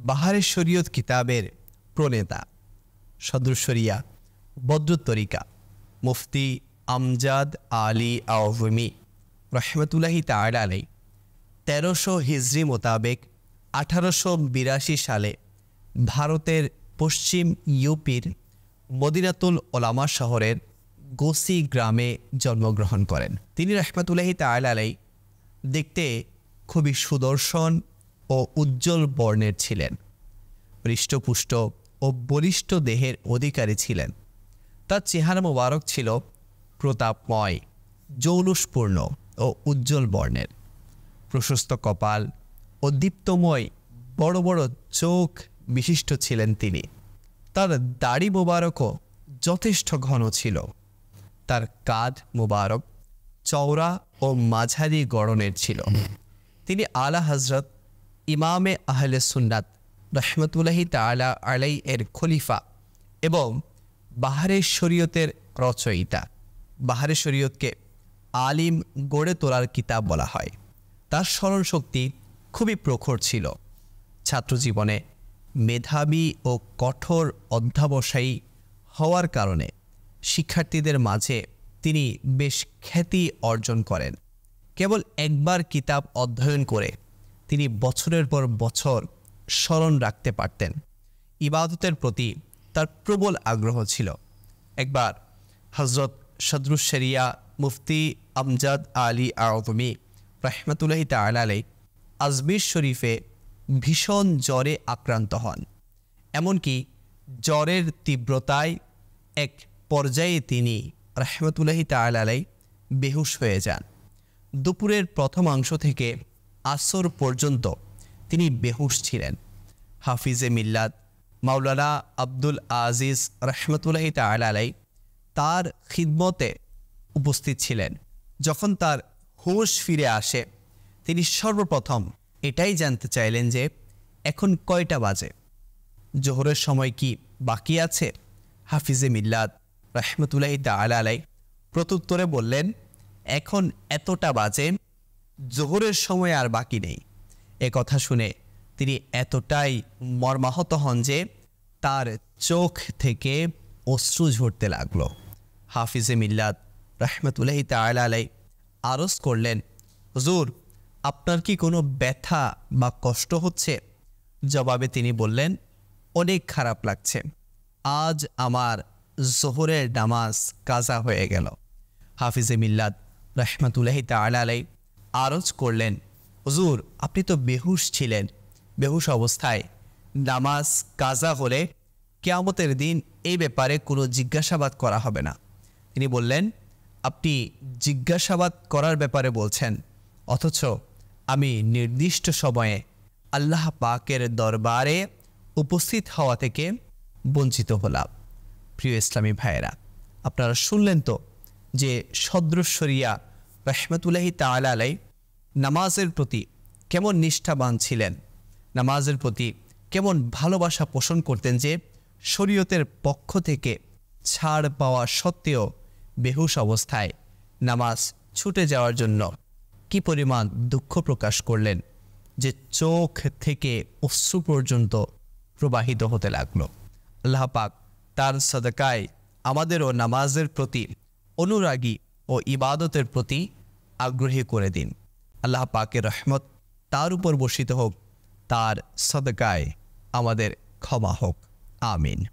বাহারে শরীয়ত কিতাবের প্রণেতা সদরুশ শরিয়া বদরুত তরিকা মুফতি আমজাদ আলী আওয়ামী রহমতুল্লাহি তাআলা আলাইহি 1300 হিজরি মোতাবেক 1882 সালে ভারতের পশ্চিম ইউপির মদিনাতুল ওলামা শহরের গোসি গ্রামে জন্মগ্রহণ করেন। তিনি রহমতুল্লাহি তাআলা আলাইহি দেখতে খুবই সুদর্শন ও উজ্জ্বল বর্ণের ছিলেন। হৃষ্টপুষ্ট ও বলিষ্ঠ দেহের অধিকারী ছিলেন। তার চেহারা মোবারক ছিল প্রতাপময়, জৌলুসপূর্ণ ও উজ্জ্বল বর্ণের। প্রশস্ত কপাল ও দীপ্তময় বড় বড় চোখ বিশিষ্ট ছিলেন তিনি। তার দাড়ি মোবারকও যথেষ্ট ঘন ছিল। তার কাঁধ মোবারক চওড়া ও মাঝারি গড়নের ছিল। তিনি আলা হজরত ইমামে আহলে সুন্নাত রহমতুল্লাহি তাআলা আলাইহি এর খলিফা এবং বাহারে শরীয়তের রচয়িতা। বাহারে শরীয়তকে আলিম গড়ে তোলার কিতাব বলা হয়। তার স্মরণশক্তি খুবই প্রখর ছিল। ছাত্রজীবনে মেধাবী ও কঠোর অধ্যবসায়ী হওয়ার কারণে শিক্ষার্থীদের মাঝে তিনি বেশ খ্যাতি অর্জন করেন। কেবল একবার কিতাব অধ্যয়ন করে তিনি বছরের পর বছর স্মরণ রাখতে পারতেন। ইবাদতের প্রতি তার প্রবল আগ্রহ ছিল। একবার হজরত সদরুশ শরিয়া মুফতি আমজাদ আলী আওয়ামী রহমতুল্লাহি তাআলা আলাইহি আজমির শরীফে ভীষণ জ্বরে আক্রান্ত হন। এমনকি জ্বরের তীব্রতায় এক পর্যায়ে তিনি রহমতুল্লাহি তাআলা আলাইহি বেহুশ হয়ে যান। দুপুরের প্রথমাংশ থেকে আসর পর্যন্ত তিনি বেহুশ ছিলেন। হাফিজে মিল্লাত মাওলানা আব্দুল আজিজ রহমতুল্লাহি তাআলা আলাইহি তার খিদমতে উপস্থিত ছিলেন। যখন তার হুঁশ ফিরে আসে তিনি সর্বপ্রথম এটাই জানতে চাইলেন যে এখন কয়টা বাজে, জোহরের সময় কি বাকি আছে? হাফিজে মিল্লাত রহমতুল্লাহি তাআলা আলাইহি প্রত্যুত্তরে বললেন, এখন এতটা বাজে, জোহরের সময় আর বাকি নেই। এ কথা শুনে তিনি এতটাই মর্মাহত হন যে তার চোখ থেকে অশ্রু ঝরতে লাগলো। হাফিজে মিল্লাত রহমতুল্লাহি তাআলা আলাইহি আরজ করলেন, হুজুর, আপনার কি কোনো ব্যথা বা কষ্ট হচ্ছে? জবাবে তিনি বললেন, অনেক খারাপ লাগছে, আজ আমার জোহরের নামাজ কাজা হয়ে গেল। হাফিজে মিল্লাত রহমতুল্লাহি তাআলা আলাইহি আরজ করলেন, হুজুর, আপনি তো বেহুশ ছিলেন। বেহুশ অবস্থায় নামাজ কাজা হলে কিয়ামতের দিন এই ব্যাপারে কোনো জিজ্ঞাসাবাদ করা হবে না। তিনি বললেন, আপনি জিজ্ঞাসাবাদ করার ব্যাপারে বলছেন, অথচ আমি নির্দিষ্ট সময়ে আল্লাহ পাকের দরবারে উপস্থিত হওয়া থেকে বঞ্চিত হলাম। প্রিয় ইসলামী ভাইয়েরা, আপনারা শুনলেন তো যে সদরুশ শরিয়া রহমতুল্লাহি তাআলা আলাইহি নামাজের প্রতি কেমন নিষ্ঠাবান ছিলেন, নামাজের প্রতি কেমন ভালোবাসা পোষণ করতেন যে শরীয়তের পক্ষ থেকে ছাড় পাওয়া সত্ত্বেও বেহুশ অবস্থায় নামাজ ছুটে যাওয়ার জন্য কি পরিমাণ দুঃখ প্রকাশ করলেন যে চোখ থেকে অশ্রু পর্যন্ত প্রবাহিত হতে লাগলো। আল্লাহ পাক তার সাদাকায় আমাদেরও নামাজের প্রতি অনুরাগী ও ইবাদতের প্রতি আগ্রহী করে দিন। আল্লাহ পাকের রহমত তার উপর বর্ষিত হোক, তার সাদাকায় আমাদের ক্ষমা হোক। আমিন।